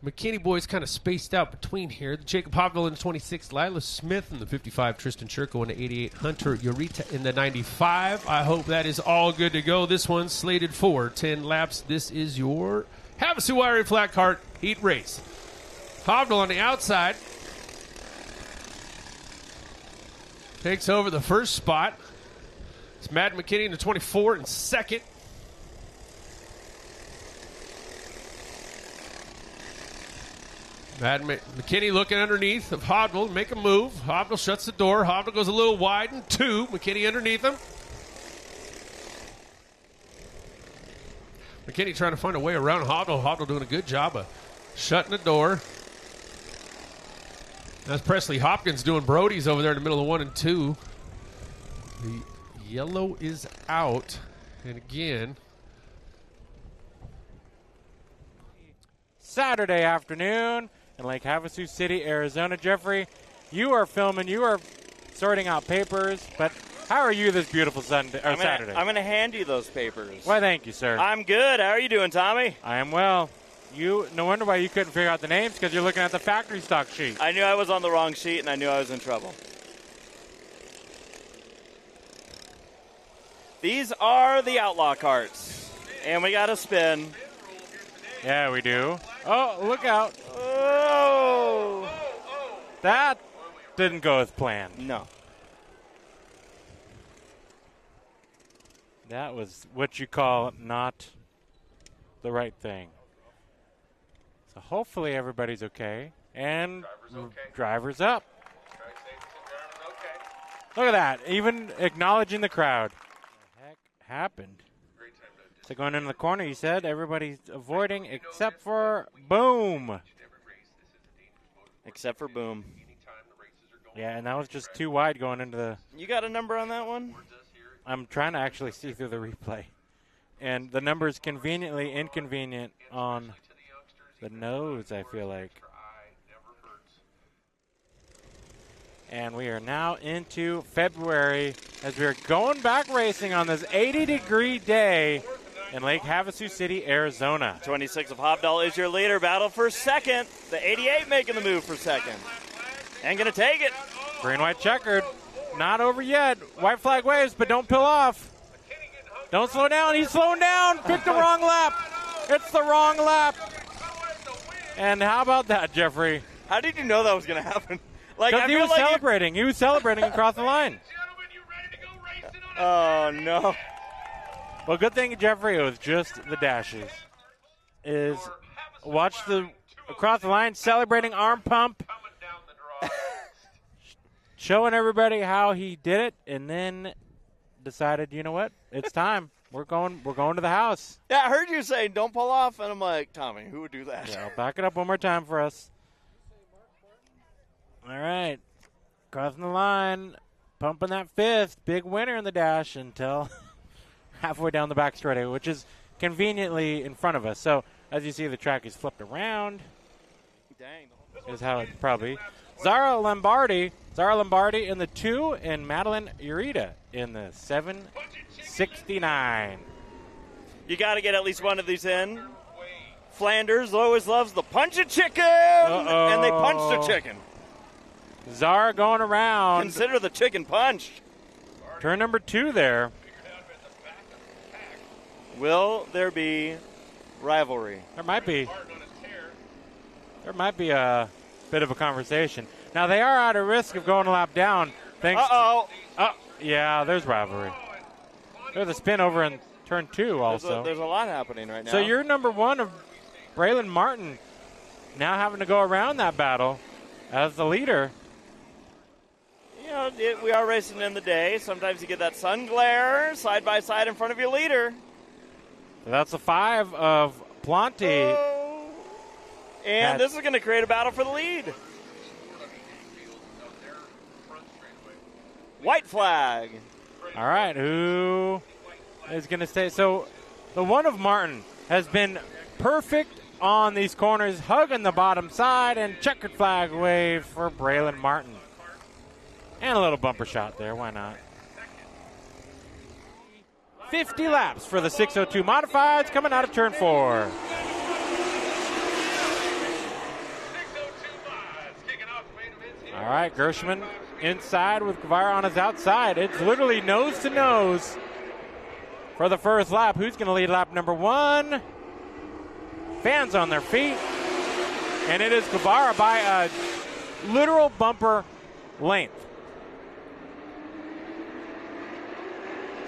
McKinney boys kind of spaced out between here. Jacob Hopville in the 26, Lila Smith in the 55, Tristan Churko in the 88, Hunter Urita in the 95. I hope that is all good to go. This one's slated for 10 laps. This is your Havasu Wiry Flat Kart Heat Race. Hopville on the outside takes over the first spot. It's Matt McKinney in the 24 in second. Matt McKinney looking underneath of Hopville, make a move. Hopville shuts the door. Hopville goes a little wide in 2. McKinney underneath him. McKinney trying to find a way around Hopville. Hopville doing a good job of shutting the door. That's Presley Hopkins doing Brody's over there in the middle of 1 and 2. The yellow is out. And again, Saturday afternoon in Lake Havasu City, Arizona. Jeffrey, you are filming, you are sorting out papers, but how are you this beautiful Saturday? I'm going to hand you those papers. Why, thank you, sir. I'm good. How are you doing, Tommy? I am well. No wonder why you couldn't figure out the names, because you're looking at the factory stock sheet. I knew I was on the wrong sheet, and I knew I was in trouble. These are the Outlaw carts, and we got a spin. Yeah, we do. Oh, look out. Oh! That didn't go as planned. No. That was what you call not the right thing. So hopefully everybody's okay. And driver's up. Look at that. Even acknowledging the crowd. What the heck happened? So going into the corner, you said everybody's avoiding except for Boom. Except for Boom. Yeah, and that was just too wide going into the... You got a number on that one? I'm trying to actually see through the replay. And the number is conveniently inconvenient on the nose, I feel like. And we are now into February as we're going back racing on this 80-degree day in Lake Havasu City, Arizona. 26 of Hopville is your leader. Battle for second. The 88 making the move for second. And going to take it. Green-white checkered. Not over yet. White flag waves, but don't peel off. Don't slow down. He's slowing down. Picked the wrong lap. It's the wrong lap. And how about that, Jeffrey? How did you know that was going to happen? Because he was celebrating. He was celebrating across the line. Oh, no. Well, good thing, Jeffrey, it was just the dashes. Watch the across the line, celebrating arm pump. Showing everybody how he did it, and then decided, you know what? It's time. We're going to the house. Yeah, I heard you say don't pull off, and I'm like, Tommy, who would do that? Yeah, I'll back it up one more time for us. All right. Crossing the line, pumping that fifth. Big winner in the dash until halfway down the back straightaway, which is conveniently in front of us. So, as you see, the track is flipped around. Dang. Is how it probably. Zara Lombardi in the 2, and Madeline Urita in the 769. You got to get at least one of these in. Flanders always loves the punch a chicken, and they punched the chicken. Zara going around. Consider the chicken punch. Turn number 2 there. Will there be rivalry? There might be. There might be a bit of a conversation. Now, they are at a risk of going a lap down. Yeah, there's rivalry. There's a spin over in turn 2 also. There's a lot happening right now. So you're number 1 of Braylon Martin now having to go around that battle as the leader. You know, we are racing in the day. Sometimes you get that sun glare side by side in front of your leader. So that's the 5 of Planti. And this is going to create a battle for the lead. White flag. All right, who is going to stay? So the 1 of Martin has been perfect on these corners, hugging the bottom side, and checkered flag wave for Braylon Martin. And a little bumper shot there, why not? 50 laps for the 602 Modifieds coming out of turn 4. All right, Gershman inside with Guevara on his outside. It's literally nose to nose for the first lap. Who's going to lead lap number 1? Fans on their feet. And it is Guevara by a literal bumper length.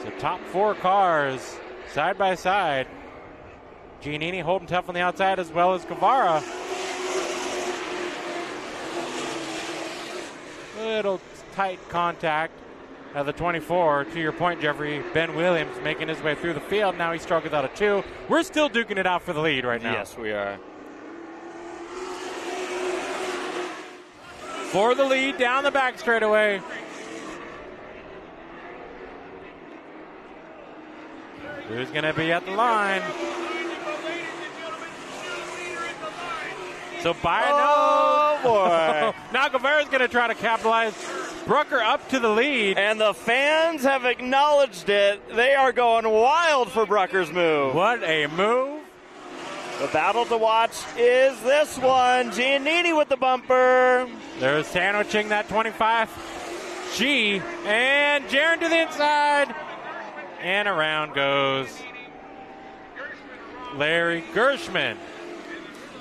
So top 4 cars side by side. Giannini holding tough on the outside as well as Guevara. Little tight contact at the 24. To your point, Jeffrey, Ben Williams making his way through the field. Now he struggles out of 2. We're still duking it out for the lead right now. Yes, we are. For the lead down the back straightaway. Who's going to be at the line? So by oh, boy. Now Guevara's going to try to capitalize. Brucker up to the lead. And the fans have acknowledged it. They are going wild for Brucker's move. What a move. The battle to watch is this one. Giannini with the bumper. They're sandwiching that 25. And Jaron to the inside. And around goes Larry Gershman.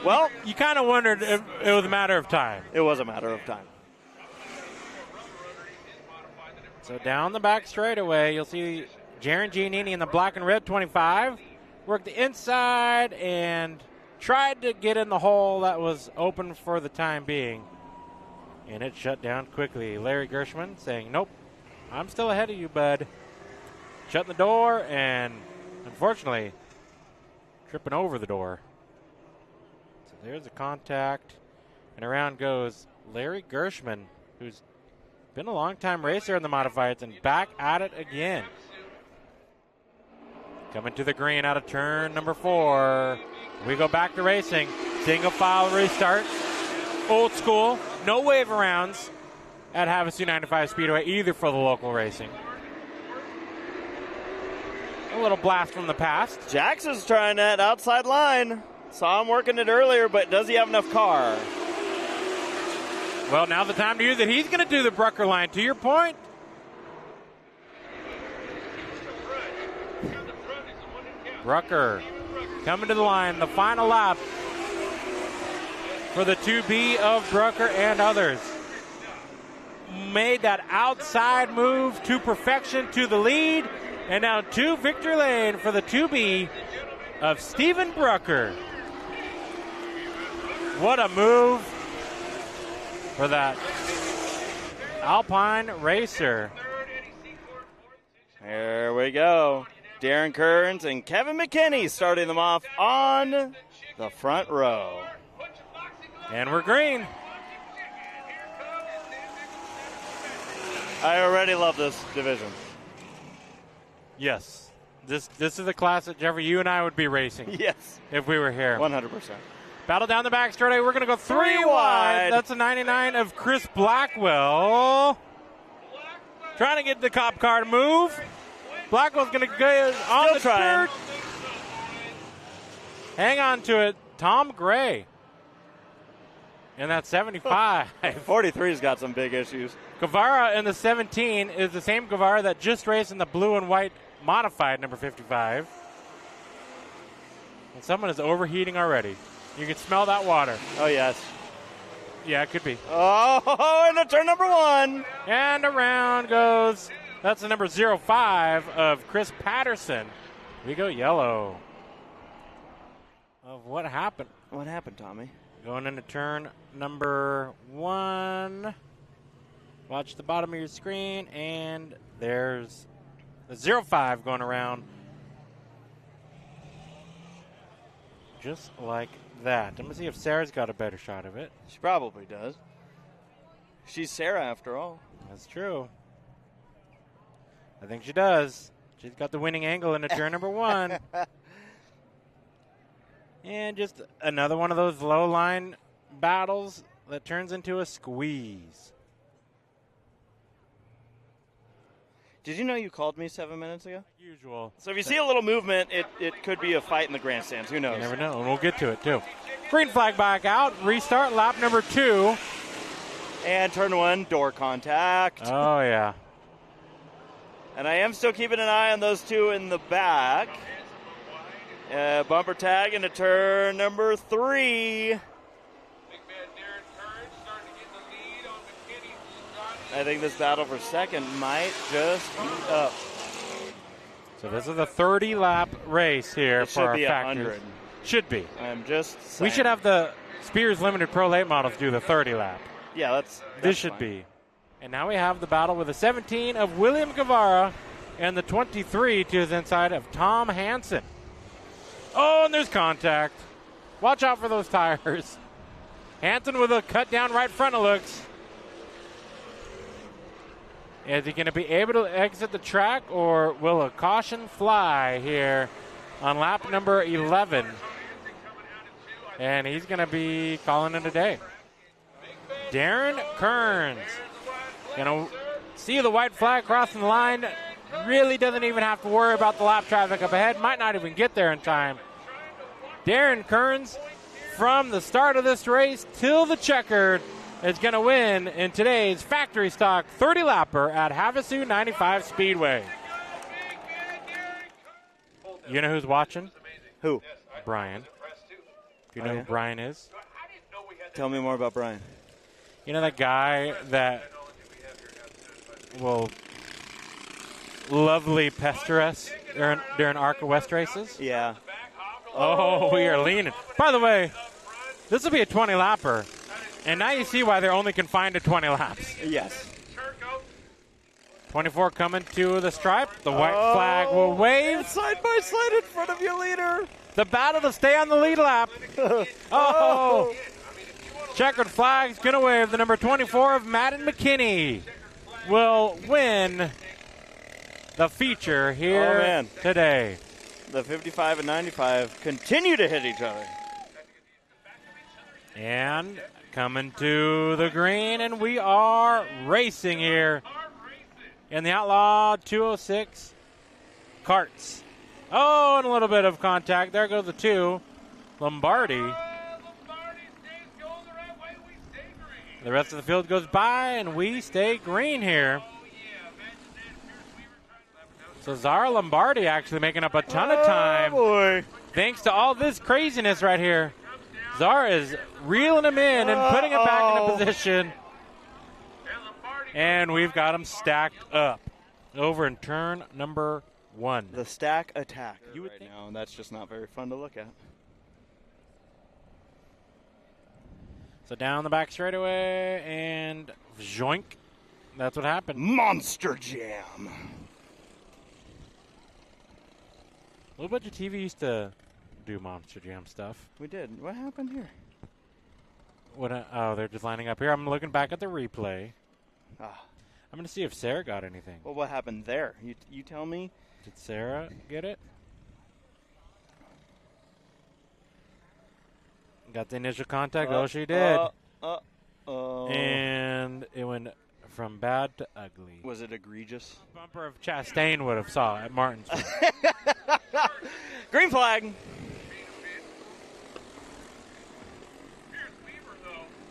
Well, you kind of wondered if it was a matter of time. It was a matter of time. So down the back straightaway, you'll see Jaron Giannini in the black and red 25. Worked the inside and tried to get in the hole that was open for the time being. And it shut down quickly. Larry Gershman saying, nope, I'm still ahead of you, bud. Shutting the door and, unfortunately, tripping over the door. So there's a contact. And around goes Larry Gershman, who's been a long-time racer in the modifieds and back at it again. Coming to the green out of turn number 4. We go back to racing. Single file restart. Old school. No wave arounds at Havasu 95 Speedway either for the local racing. A little blast from the past. Jackson's trying that outside line. Saw him working it earlier, but does he have enough car? Well, now the time to use it. He's going to do the Brucker line. To your point, Brucker coming to the line. The final lap for the 2B of Brucker and others. Made that outside move to perfection to the lead. And now to victory lane for the 2B of Steven Brucker. What a move for that Alpine racer. There we go. Darren Kearns and Kevin McKinney starting them off on the front row. And we're green. I already love this division. Yes. This is the class that, Jeffrey, you and I would be racing. Yes. If we were here. 100%. Battle down the back straightaway. We're going to go 3 wide. That's a 99 of Chris Blackwell. Trying to get the cop car to move. Blackwell's going to go on the third. Hang on to it. Tom Gray. And that's 75. 43's got some big issues. Guevara in the 17 is the same Guevara that just raced in the blue and white modified number 55. And someone is overheating already. You can smell that water. Oh, yes. Yeah, it could be. Oh, and turn number 1. And around goes, that's the number 05 of Chris Patterson. We go yellow. Of what happened? What happened, Tommy? Going into turn number 1. Watch the bottom of your screen, and there's the 05 going around. Just like that. I'm going to see if Sarah's got a better shot of it. She probably does. She's Sarah, after all. That's true. I think she does. She's got the winning angle into turn number 1. And just another one of those low line battles that turns into a squeeze. Did you know you called me 7 minutes ago? Usual. So if you see a little movement, it could be a fight in the grandstands. Who knows? You never know, and we'll get to it, too. Green flag back out. Restart lap number 2. And turn 1, door contact. Oh, yeah. And I am still keeping an eye on those two in the back. Bumper tag into turn number 3. I think this battle for second might just heat up. So this is a 30-lap race here for our Should be factors. 100. Should be. I'm just saying. We should have the Spears Limited Pro Late models do the 30-lap. Yeah, that's This should fine. be. And now we have the battle with the 17 of William Guevara and the 23 to his inside of Tom Hansen. Oh, and there's contact. Watch out for those tires. Hansen with a cut down right front, it looks. Is he going to be able to exit the track, or will a caution fly here on lap number 11? And he's going to be calling it a day. Darren Kearns going to see the white flag crossing the line. Really doesn't even have to worry about the lap traffic up ahead. Might not even get there in time. Darren Kearns, from the start of this race till the checkered, is going to win in today's factory stock 30-lapper at Havasu 95 Speedway. You know who's watching? Who? Brian. Do you know who Brian is? Tell me more about Brian. You know that guy that will lovely pester us during ARCA West races? Yeah. Oh, we are leaning. By the way, this will be a 20-lapper. And now you see why they're only confined to 20 laps. Yes. 24 coming to the stripe. The white flag will wave. Side by side in front of your leader. The battle to stay on the lead lap. Oh. Checkered flag's going to wave. The number 24 of Madden McKinney will win the feature here today. The 55 and 95 continue to hit each other. And coming to the green, and we are racing here in the Outlaw 206 Karts. Oh, and a little bit of contact. There goes the 2. Lombardi. The rest of the field goes by, and we stay green here. So Zara Lombardi actually making up a ton of time. Boy. Thanks to all this craziness right here. Zara is reeling him in and putting him back into position. And we've got him stacked up over in turn number 1. The stack attack. You would right think. now, and that's just not very fun to look at. So down the back straightaway, and joink. That's what happened. Monster Jam. Little Budget TV used to do Monster Jam stuff. We did. What happened here? Oh, they're just lining up here. I'm looking back at the replay. Ah. I'm going to see if Sarah got anything. Well, what happened there? You tell me. Did Sarah get it? Got the initial contact. Oh, she did. And it went from bad to ugly. Was it egregious? Bumper of Chastain would have saw at Martinsville. Green flag.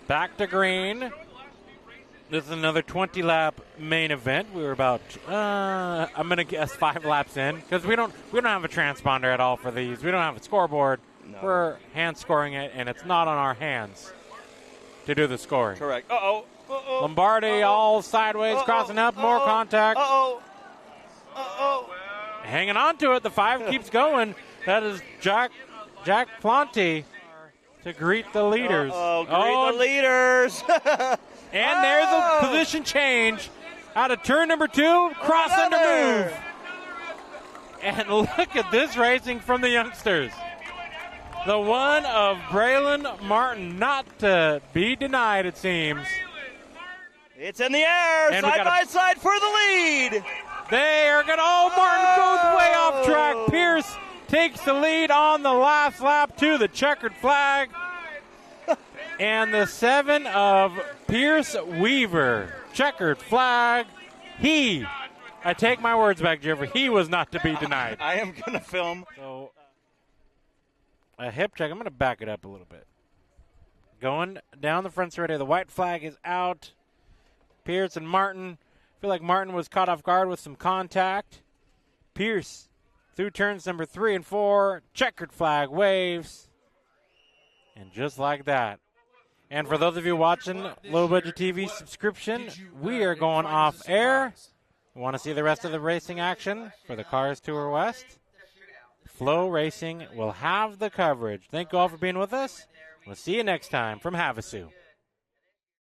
Back to green. This is another 20-lap main event. We were about, I'm going to guess 5 laps in, because we don't have a transponder at all for these. We don't have a scoreboard. No. We're hand scoring it, and it's not on our hands to do the scoring. Correct. Lombardi all sideways, crossing up, more contact. Hanging on to it. The 5 keeps going. That is Jack Planty to greet the leaders. The leaders. And there's a position change out of turn number 2, cross under move. And look at this racing from the youngsters. The one of Braylon Martin, not to be denied, it seems. It's in the air, And side by side for the lead. They are going to, Martin goes way off track. Pierce takes the lead on the last lap to the checkered flag. And the 7 of Pierce Weaver, checkered flag. I take my words back, Jeffrey, he was not to be denied. I am going to film. So, a hip check. I'm going to back it up a little bit. Going down the front straight, the white flag is out. Pierce and Martin. I feel like Martin was caught off guard with some contact. Pierce through turns number 3 and 4. Checkered flag waves. And just like that. And for those of you watching Low Budget TV subscription, we are going off air. Want to see the rest of the racing action for the Cars Tour West? Flow Racing will have the coverage. Thank you all for being with us. We'll see you next time from Havasu.